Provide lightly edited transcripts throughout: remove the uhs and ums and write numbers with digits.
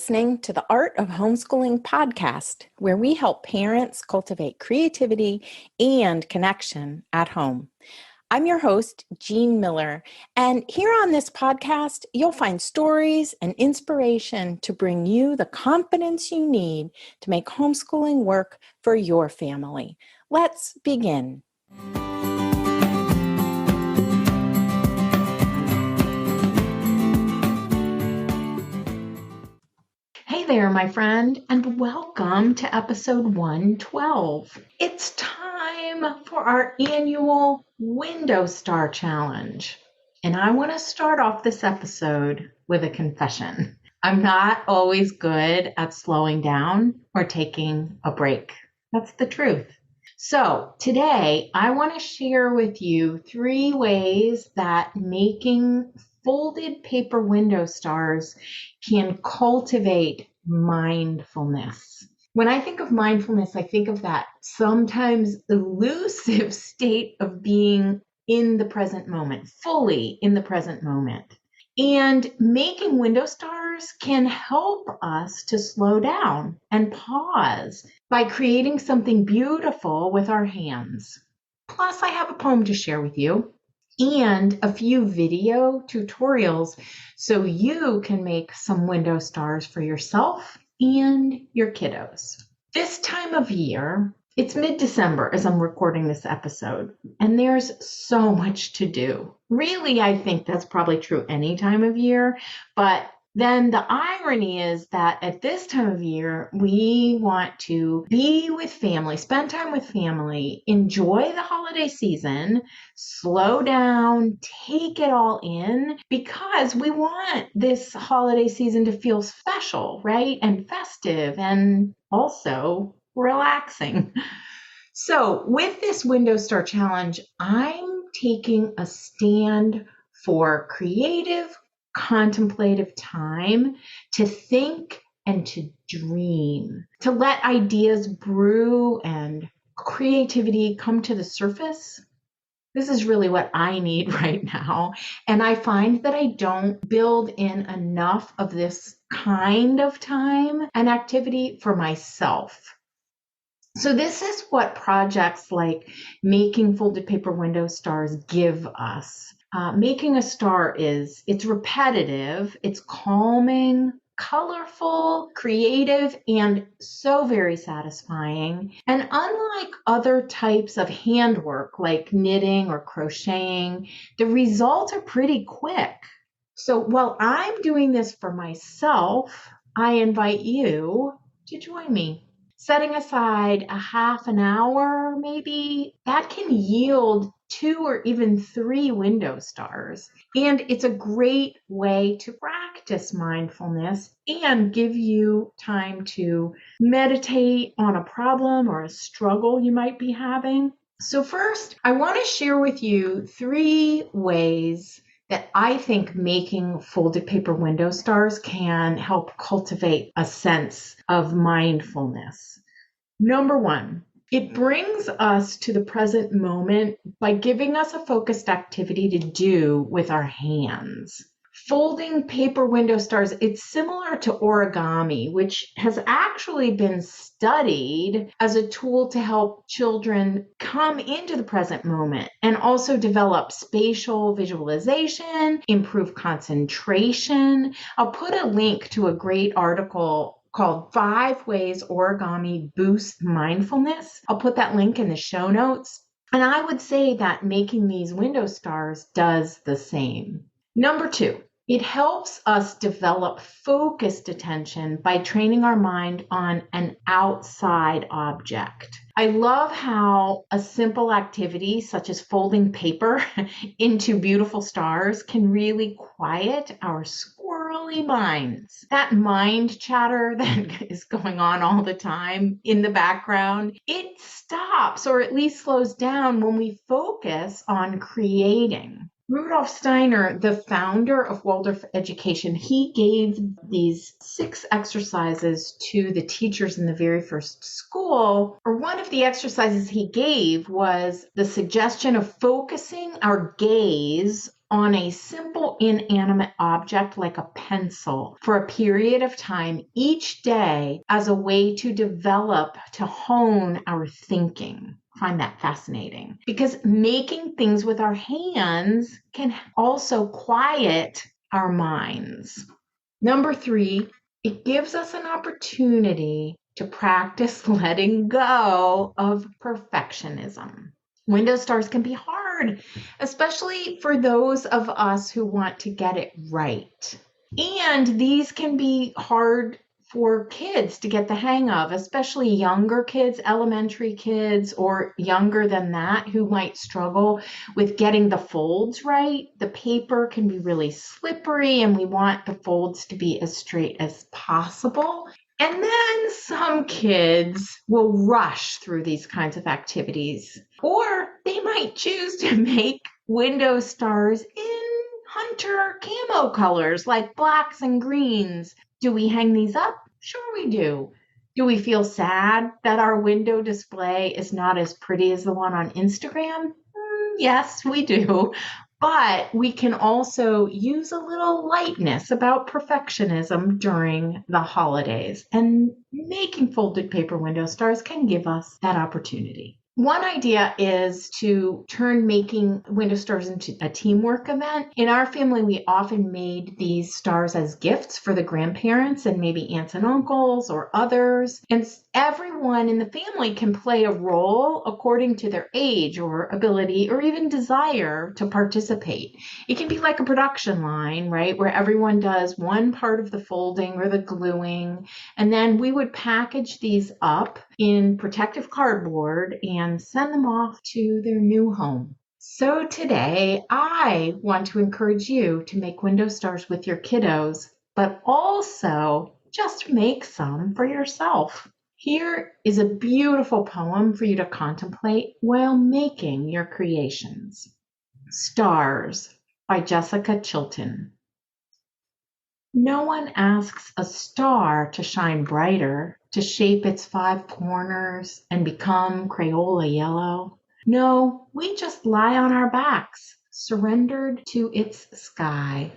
listening to the Art of Homeschooling podcast, where we help parents cultivate creativity and connection at home. I'm your host, Jean Miller, and here on this podcast, you'll find stories and inspiration to bring you the confidence you need to make homeschooling work for your family. Let's begin. Hey there, my friend, and welcome to episode 112. It's time for our annual Window Star Challenge. And I want to start off this episode with a confession. I'm not always good at slowing down or taking a break. That's the truth. So today, I want to share with you 3 ways that making folded paper window stars can cultivate mindfulness. When I think of mindfulness, I think of that sometimes elusive state of being in the present moment, fully in the present moment. And making window stars can help us to slow down and pause by creating something beautiful with our hands. Plus, I have a poem to share with you and a few video tutorials so you can make some window stars for yourself and your kiddos. This time of year, it's mid-December as I'm recording this episode, and there's so much to do. Really, I think that's probably true any time of year, but then the irony is that at this time of year, we want to be with family, spend time with family, enjoy the holiday season, slow down, take it all in, because we want this holiday season to feel special, right? And festive and also relaxing. So with this Window Star Challenge, I'm taking a stand for creative, contemplative time to think and to dream, to let ideas brew and creativity come to the surface. This is really what I need right now. And I find that I don't build in enough of this kind of time and activity for myself. So this is what projects like making folded paper window stars give us. Making a star it's repetitive, it's calming, colorful, creative, and so very satisfying. And unlike other types of handwork like knitting or crocheting, the results are pretty quick. So while I'm doing this for myself, I invite you to join me. Setting aside a half an hour, maybe, that can yield 2 or even 3 window stars. And it's a great way to practice mindfulness and give you time to meditate on a problem or a struggle you might be having. So first, I want to share with you 3 ways that I think making folded paper window stars can help cultivate a sense of mindfulness. Number 1, it brings us to the present moment by giving us a focused activity to do with our hands. Folding paper window stars, it's similar to origami, which has actually been studied as a tool to help children come into the present moment and also develop spatial visualization, improve concentration. I'll put a link to a great article called 5 Ways Origami Boosts Mindfulness. I'll put that link in the show notes. And I would say that making these window stars does the same. Number 2, it helps us develop focused attention by training our mind on an outside object. I love how a simple activity such as folding paper into beautiful stars can really quiet our squirrely minds. That mind chatter that is going on all the time in the background, it stops or at least slows down when we focus on creating. Rudolf Steiner, the founder of Waldorf education, he gave these 6 exercises to the teachers in the very first school. Or one of the exercises he gave was the suggestion of focusing our gaze on a simple inanimate object like a pencil for a period of time each day as a way to develop, to hone our thinking. I find that fascinating because making things with our hands can also quiet our minds. Number 3, it gives us an opportunity to practice letting go of perfectionism. Window stars can be hard, especially for those of us who want to get it right. And these can be hard for kids to get the hang of, especially younger kids, elementary kids, or younger than that, who might struggle with getting the folds right. The paper can be really slippery, and we want the folds to be as straight as possible. And then some kids will rush through these kinds of activities, or they might choose to make window stars in hunter camo colors like blacks and greens. Do we hang these up? Sure we do. Do we feel sad that our window display is not as pretty as the one on Instagram? Yes, we do. But we can also use a little lightness about perfectionism during the holidays, and making folded paper window stars can give us that opportunity. One idea is to turn making window stars into a teamwork event. In our family, we often made these stars as gifts for the grandparents and maybe aunts and uncles or others. And everyone in the family can play a role according to their age or ability or even desire to participate. It can be like a production line, right, where everyone does one part of the folding or the gluing, and then we would package these up in protective cardboard and send them off to their new home. So today, I want to encourage you to make window stars with your kiddos, but also just make some for yourself. Here is a beautiful poem for you to contemplate while making your creations. Stars by Jessica Chilton. No one asks a star to shine brighter, to shape its 5 corners and become Crayola yellow. No, we just lie on our backs, surrendered to its sky.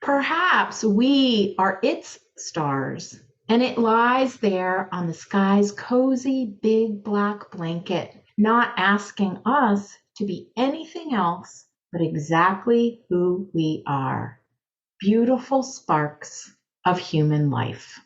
Perhaps we are its stars, and it lies there on the sky's cozy big black blanket, not asking us to be anything else but exactly who we are. Beautiful sparks of human life.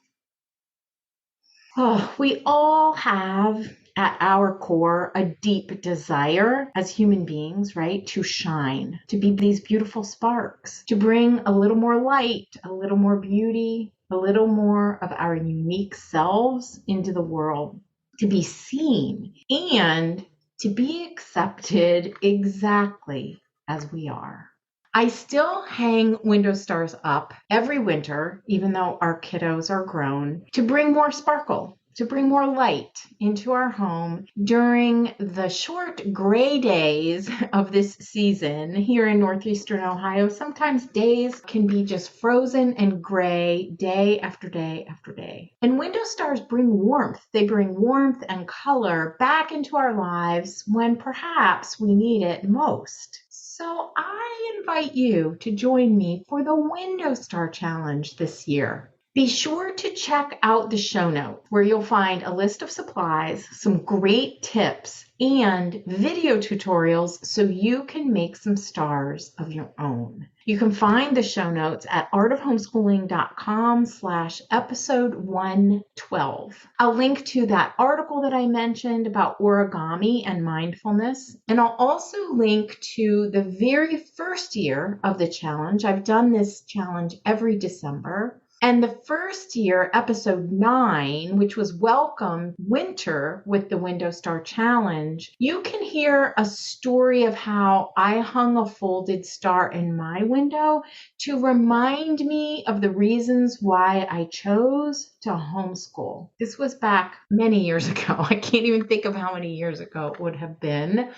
Oh, we all have at our core a deep desire as human beings, right, to shine, to be these beautiful sparks, to bring a little more light, a little more beauty, a little more of our unique selves into the world, to be seen and to be accepted exactly as we are. I still hang window stars up every winter, even though our kiddos are grown, to bring more sparkle, to bring more light into our home during the short gray days of this season here in northeastern Ohio. Sometimes days can be just frozen and gray day after day after day. And window stars bring warmth. They bring warmth and color back into our lives when perhaps we need it most. So I invite you to join me for the Window Star Challenge this year. Be sure to check out the show notes where you'll find a list of supplies, some great tips, and video tutorials so you can make some stars of your own. You can find the show notes at artofhomeschooling.com/episode 112. I'll link to that article that I mentioned about origami and mindfulness, and I'll also link to the very first year of the challenge. I've done this challenge every December. And the first year, episode 9, which was Welcome Winter with the Window Star Challenge, you can hear a story of how I hung a folded star in my window to remind me of the reasons why I chose to homeschool. This was back many years ago. I can't even think of how many years ago it would have been.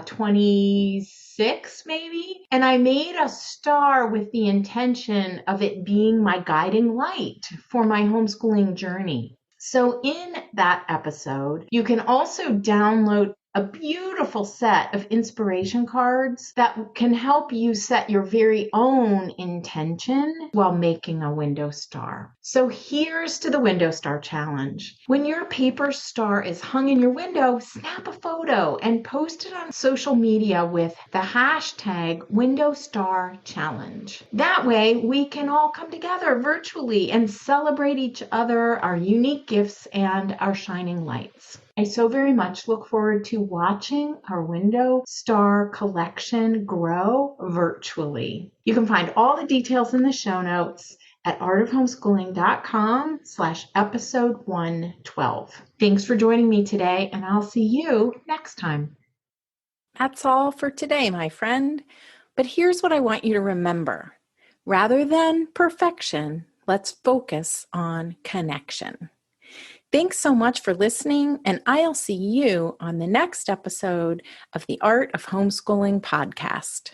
26 maybe. And I made a star with the intention of it being my guiding light for my homeschooling journey. So in that episode, you can also download a beautiful set of inspiration cards that can help you set your very own intention while making a window star. So here's to the window star challenge. When your paper star is hung in your window, snap a photo and post it on social media with the hashtag Window Star Challenge. That way we can all come together virtually and celebrate each other, our unique gifts, and our shining lights. I so very much look forward to watching our window star collection grow virtually. You can find all the details in the show notes at artofhomeschooling.com/episode 112. Thanks for joining me today, and I'll see you next time. That's all for today, my friend. But here's what I want you to remember. Rather than perfection, let's focus on connection. Thanks so much for listening, and I'll see you on the next episode of the Art of Homeschooling podcast.